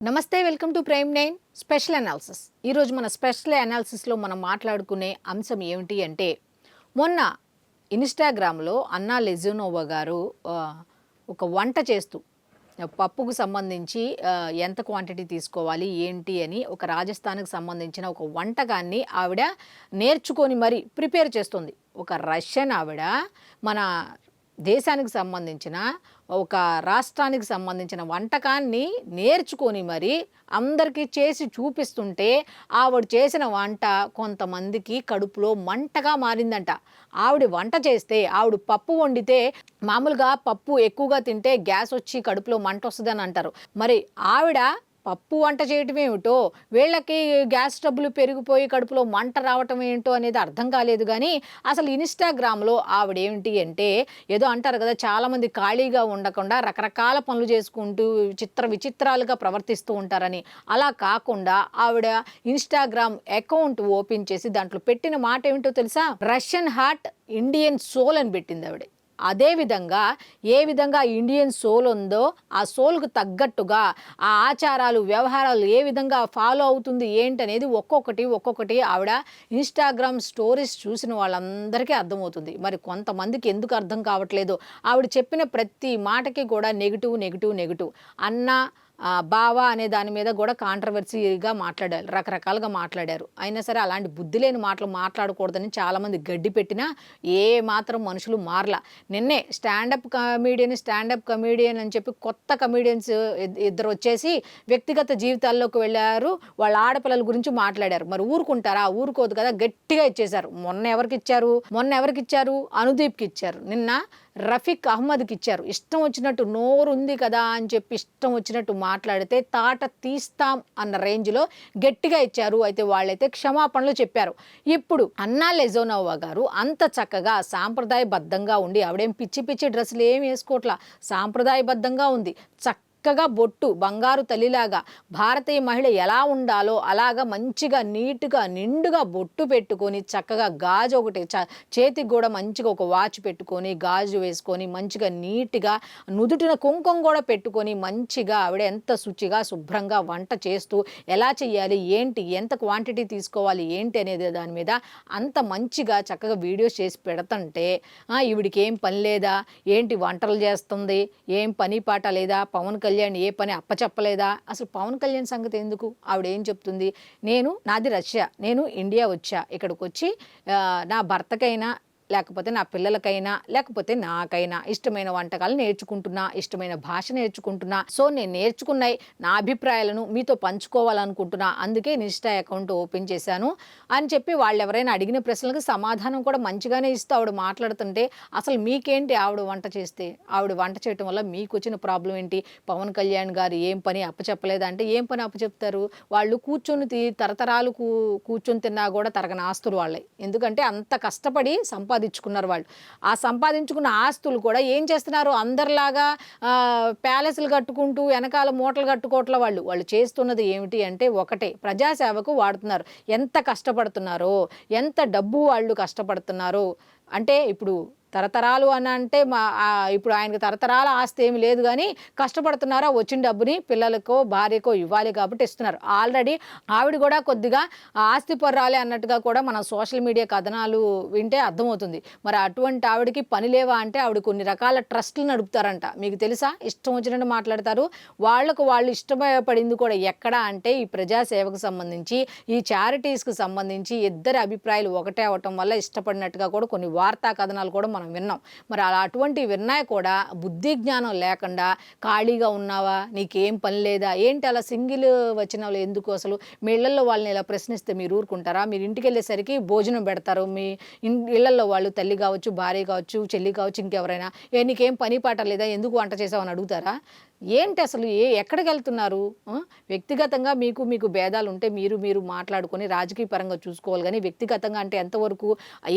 నమస్తే, welcome to prime nine special analysis. ఈరోజు మన స్పెషల్ అనాలిసిస్లో మనం మాట్లాడుకునే అంశం ఏమిటి అంటే, మొన్న ఇన్స్టాగ్రామ్లో అన్నా లెజునోవా గారు ఒక వంట చేస్తూ పప్పుకు సంబంధించి ఎంత క్వాంటిటీ తీసుకోవాలి ఏంటి అని ఒక రాజస్థాన్కి సంబంధించిన ఒక వంటకాన్ని ఆవిడ నేర్చుకొని మరి ప్రిపేర్ చేస్తుంది. ఒక రష్యన్ ఆవిడ మన దేశానికి సంబంధించిన ఒక రాష్ట్రానికి సంబంధించిన వంటకాన్ని నేర్చుకొని మరి అందరికీ చేసి చూపిస్తుంటే ఆవిడ చేసిన వంట కొంతమందికి కడుపులో మంటగా మారిందంట. ఆవిడ వంట చేస్తే, ఆవిడ పప్పు వండితే, మామూలుగా పప్పు ఎక్కువగా తింటే గ్యాస్ వచ్చి కడుపులో మంట వస్తుందని అంటారు. మరి ఆవిడ పప్పు వంట చేయటం ఏమిటో, వీళ్ళకి గ్యాస్ ట్రబుల్ పెరిగిపోయి కడుపులో మంట రావటం ఏంటో అనేది అర్థం కాలేదు. కానీ అసలు ఇన్స్టాగ్రామ్లో ఆవిడ ఏమిటి అంటే, ఏదో అంటారు కదా, చాలామంది ఖాళీగా ఉండకుండా రకరకాల పనులు చేసుకుంటూ విచిత్రాలుగా ప్రవర్తిస్తూ ఉంటారని. అలా కాకుండా ఆవిడ ఇన్స్టాగ్రామ్ అకౌంట్ ఓపెన్ చేసి దాంట్లో పెట్టిన మాట ఏమిటో తెలుసా? రష్యన్ హార్ట్ ఇండియన్ సోల్ అని పెట్టింది ఆవిడ. అదేవిధంగా ఏ విధంగా ఇండియన్ సోల్ ఉందో ఆ సోల్కు తగ్గట్టుగా ఆ ఆచారాలు వ్యవహారాలు ఏ విధంగా ఫాలో అవుతుంది ఏంటనేది ఒక్కొక్కటి ఆవిడ ఇన్స్టాగ్రామ్ స్టోరీస్ చూసిన వాళ్ళందరికీ అర్థమవుతుంది. మరి కొంతమందికి ఎందుకు అర్థం కావట్లేదు, ఆవిడ చెప్పిన ప్రతి మాటకి కూడా నెగిటివ్ అన్న బావా అనే దాని మీద కూడా కాంట్రవర్సీగా మాట్లాడారు, రకరకాలుగా మాట్లాడారు. అయినా సరే అలాంటి బుద్ధి లేని మాటలు మాట్లాడకూడదని చాలామంది గడ్డి పెట్టినా ఏ మాత్రం మనుషులు మారలా. నిన్నే స్టాండప్ కమీడియన్ అని చెప్పి కొత్త కమీడియన్స్ ఇద్దరు వచ్చేసి వ్యక్తిగత జీవితాల్లోకి వెళ్ళారు, వాళ్ళ ఆడపిల్లల గురించి మాట్లాడారు. మరి ఊరుకుంటారా? ఊరుకోదు కదా, గట్టిగా ఇచ్చేశారు. మొన్న ఎవరికి ఇచ్చారు? అనుదీప్కి ఇచ్చారు. నిన్న రఫీక్ అహ్మద్కి ఇచ్చారు. ఇష్టం వచ్చినట్టు నోరు ఉంది కదా అని చెప్పి ఇష్టం వచ్చినట్టు మాట్లాడితే తాట తీస్తాం అన్న రేంజ్లో గట్టిగా ఇచ్చారు. అయితే వాళ్ళైతే క్షమాపణలు చెప్పారు. ఇప్పుడు అన్నా లెజోనోవా గారు అంత చక్కగా సాంప్రదాయబద్ధంగా ఉండి, ఆవిడేం పిచ్చి డ్రెస్సులు ఏమి వేసుకోవట్లా, సాంప్రదాయబద్ధంగా ఉంది. చక్కగా బొట్టు, బంగారు తల్లిలాగా భారతీయ మహిళ ఎలా ఉండాలో అలాగా మంచిగా నీట్గా నిండుగా బొట్టు పెట్టుకొని, చక్కగా గాజు ఒకటి చేతికి కూడా మంచిగా ఒక వాచ్ పెట్టుకొని, గాజు వేసుకొని, మంచిగా నీట్గా నుదుటిన కుంకుమ కూడా పెట్టుకొని, మంచిగా ఆవిడ ఎంత శుచిగా శుభ్రంగా వంట చేస్తూ ఎలా చేయాలి ఏంటి, ఎంత క్వాంటిటీ తీసుకోవాలి ఏంటి అనేది దాని మీద అంత మంచిగా చక్కగా వీడియోస్ చేసి పెడుతుంటే, ఈవిడికి ఏం పని లేదా ఏంటి, వంటలు చేస్తుంది, ఏం పని పాట లేదా, పవన్ కళ్యాణ్ ఏ పని అప్పచెప్పలేదా? అసలు పవన్ కళ్యాణ్ సంగతి ఎందుకు? ఆవిడ ఏం చెప్తుంది, నాది రష్యా, నేను ఇండియా వచ్చా, ఇక్కడికి వచ్చి నా భర్తకైనా లేకపోతే నా పిల్లలకైనా లేకపోతే నాకైనా ఇష్టమైన వంటకాలు నేర్చుకుంటున్నా, ఇష్టమైన భాష నేర్చుకుంటున్నా. సో నేను నేర్చుకున్నాయి నా అభిప్రాయాలను మీతో పంచుకోవాలనుకుంటున్నా, అందుకే ఇన్స్టా అకౌంట్ ఓపెన్ చేశాను అని చెప్పి వాళ్ళు ఎవరైనా అడిగిన ప్రశ్నలకు సమాధానం కూడా మంచిగానే ఇస్తూ ఆవిడ మాట్లాడుతుంటే, అసలు మీకేంటి ఆవిడ వంట చేస్తే? ఆవిడ వంట చేయటం వల్ల మీకు వచ్చిన ప్రాబ్లం ఏంటి? పవన్ కళ్యాణ్ గారు ఏం పని అప్పచెప్పలేదంటే ఏం పని అప్పచెప్తారు? వాళ్ళు తరతరాలు కూర్చొని తిన్నా కూడా తరగని ఆస్తులు వాళ్ళే. ఎందుకంటే అంత కష్టపడి సంపాదించుకున్నారు వాళ్ళు. ఆ సంపాదించుకున్న ఆస్తులు కూడా ఏం చేస్తున్నారు, అందరిలాగా ప్యాలెస్లు కట్టుకుంటూ వెనకాల మూటలు కట్టుకోవట్ల. వాళ్ళు చేస్తున్నది ఏమిటి అంటే ఒకటే, ప్రజాసేవకు వాడుతున్నారు. ఎంత కష్టపడుతున్నారో, ఎంత డబ్బు వాళ్ళు కష్టపడుతున్నారో అంటే, ఇప్పుడు తరతరాలు అని అంటే ఇప్పుడు ఆయనకు తరతరాల ఆస్తి ఏమి లేదు, కానీ కష్టపడుతున్నారా వచ్చిన డబ్బుని పిల్లలకో భార్యకో ఇవ్వాలి కాబట్టి ఇస్తున్నారు. ఆల్రెడీ ఆవిడ కూడా కొద్దిగా ఆస్తి పొర్రాలి అన్నట్టుగా కూడా మన సోషల్ మీడియా కథనాలు వింటే అర్థమవుతుంది. మరి అటువంటి ఆవిడకి పని లేవా అంటే, ఆవిడ కొన్ని రకాల ట్రస్టులు నడుపుతారంట. మీకు తెలుసా? ఇష్టం వచ్చినట్టు మాట్లాడతారు. వాళ్ళు ఇష్టపడింది కూడా ఎక్కడ అంటే ఈ ప్రజాసేవకు సంబంధించి, ఈ చారిటీస్కి సంబంధించి ఇద్దరి అభిప్రాయాలు ఒకటే అవటం వల్ల ఇష్టపడినట్టుగా కూడా కొన్ని వార్తా కథనాలు కూడా మనం విన్నాం. మరి అటువంటి విన్నాయి కూడా బుద్ధి జ్ఞానం లేకుండా, ఖాళీగా ఉన్నావా, నీకేం పని లేదా ఏంటి, అలా సింగిల్ వచనాలు ఎందుకు? అసలు మీ ఇళ్లలో వాళ్ళని ఇలా ప్రశ్నిస్తే మీరు ఊరుకుంటారా? మీరు ఇంటికి వెళ్ళేసరికి భోజనం పెడతారు, మీ ఇళ్లలో వాళ్ళు తల్లి కావచ్చు, భార్య కావచ్చు, చెల్లి కావచ్చు, ఇంకెవరైనా నీకేం పని పాట లేదా, ఎందుకు వంట చేసావని అడుగుతారా? ఏంటి అసలు ఎక్కడికి వెళ్తున్నారు? వ్యక్తిగతంగా మీకు భేదాలు ఉంటే మీరు మాట్లాడుకొని రాజకీయ పరంగా చూసుకోవాలి. కానీ వ్యక్తిగతంగా అంటే ఎంతవరకు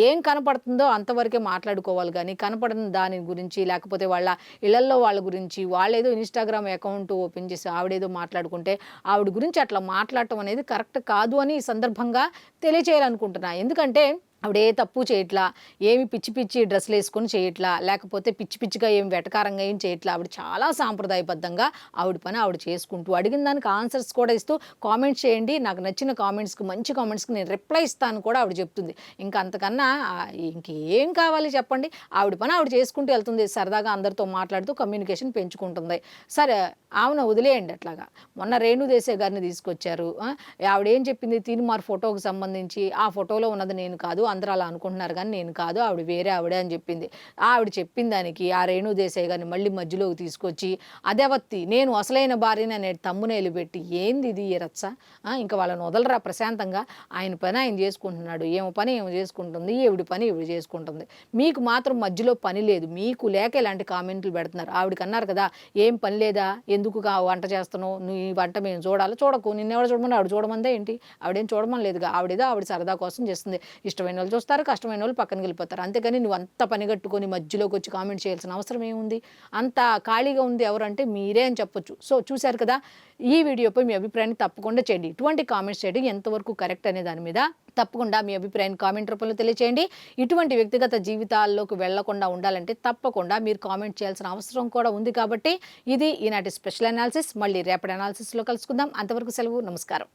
ఏం కనపడుతుందో అంతవరకే మాట్లాడుకోవాలి. కానీ కనపడని దాని గురించి, లేకపోతే వాళ్ళ ఇళ్లల్లో వాళ్ళ గురించి, వాళ్ళేదో ఇన్స్టాగ్రామ్ అకౌంట్ ఓపెన్ చేసి ఆవిడేదో మాట్లాడుకుంటే ఆవిడ గురించి అట్లా మాట్లాడటం అనేది కరెక్ట్ కాదు అని ఈ సందర్భంగా తెలియచేయాలనుకుంటున్నా. ఎందుకంటే ఆవిడ ఏ తప్పు చేయట్లా, ఏమి పిచ్చి పిచ్చి డ్రెస్సులు వేసుకొని చేయట్లా, లేకపోతే పిచ్చి పిచ్చిగా ఏం వెటకారంగా ఏం చేయట్లా. ఆవిడ చాలా సాంప్రదాయబద్ధంగా ఆవిడ పని ఆవిడ చేసుకుంటూ, అడిగిన దానికి ఆన్సర్స్ కూడా ఇస్తూ, కామెంట్స్ చేయండి, నాకు నచ్చిన కామెంట్స్కి, మంచి కామెంట్స్కి నేను రిప్లై ఇస్తాను కూడా ఆవిడ చెప్తుంది. ఇంకా అంతకన్నా ఇంకేం కావాలి చెప్పండి. ఆవిడ పని ఆవిడ చేసుకుంటూ వెళ్తుంది, సరదాగా అందరితో మాట్లాడుతూ కమ్యూనికేషన్ పెంచుకుంటుంది. సరే ఆమెను వదిలేయండి అట్లాగా. మొన్న రేణుదేశాయ్ గారిని తీసుకొచ్చారు. ఆవిడ ఏం చెప్పింది, తీన్మార్ ఫోటోకి సంబంధించి, ఆ ఫోటోలో ఉన్నది నేను కాదు, అందరూ అలా అనుకుంటున్నారు కానీ నేను కాదు, ఆవిడ వేరే ఆవిడే అని చెప్పింది. ఆవిడ చెప్పిన దానికి ఆ రేణుదేశాయ్ గారిని మళ్ళీ మధ్యలోకి తీసుకొచ్చి, అదేవత్తి నేను అసలైన భార్యని అనే తమ్మునేలు పెట్టి, ఏంది ఇది ఈ రచ్చ, ఇంకా వాళ్ళని వదలరా ప్రశాంతంగా, ఆయన పని ఆయన చేసుకుంటున్నాడు, ఏమో పని ఏమో చేసుకుంటుంది, ఈవిడ పని ఈవిడ చేసుకుంటుంది, మీకు మాత్రం మధ్యలో పని లేదు, మీకు లేక ఇలాంటి కామెంట్లు పెడుతున్నారు. ఆవిడకి అన్నారు కదా, ఏం పని లేదా, ఎందుకు వంట చేస్తున్నావు, నీ వంట మేము చూడాలి, చూడకు, నిన్నెవరు చూడమని ఆవిడ చూడమందే ఏంటి, ఆవిడేం చూడమని లేదుగా, ఆవిడేదో ఆవిడ సరదా కోసం చేస్తుంది. ఇష్టమైన వాళ్ళు చూస్తారు, కష్టమైన వాళ్ళు పక్కన వెళ్ళిపోతారు. అంతేగాని నువ్వు అంత పని కట్టుకొని మధ్యలోకి వచ్చి కామెంట్ చేయాల్సిన అవసరం ఏముంది, అంత ఖాళీగా ఉంది ఎవరంటే మీరే అని చెప్పొచ్చు. సో చూశారు కదా, ఈ వీడియోపై మీ అభిప్రాయాన్ని తప్పకుండా చేయండి. ఇటువంటి కామెంట్స్ చేయడం ఎంతవరకు కరెక్ట్ అనే దాని మీద తప్పకుండా మీ అభిప్రాయాన్ని కామెంట్ రూపంలో తెలియచేయండి. ఇటువంటి వ్యక్తిగత జీవితాల్లోకి వెళ్లకుండా ఉండాలంటే తప్పకుండా మీరు కామెంట్ చేయాల్సిన అవసరం కూడా ఉంది. కాబట్టి ఇది ఈనాటి స్పెషల్ అనాలిసిస్. మళ్ళీ రేపటి అనాలిసిస్లో కలుసుకుందాం. అంతవరకు సెలవు, నమస్కారం.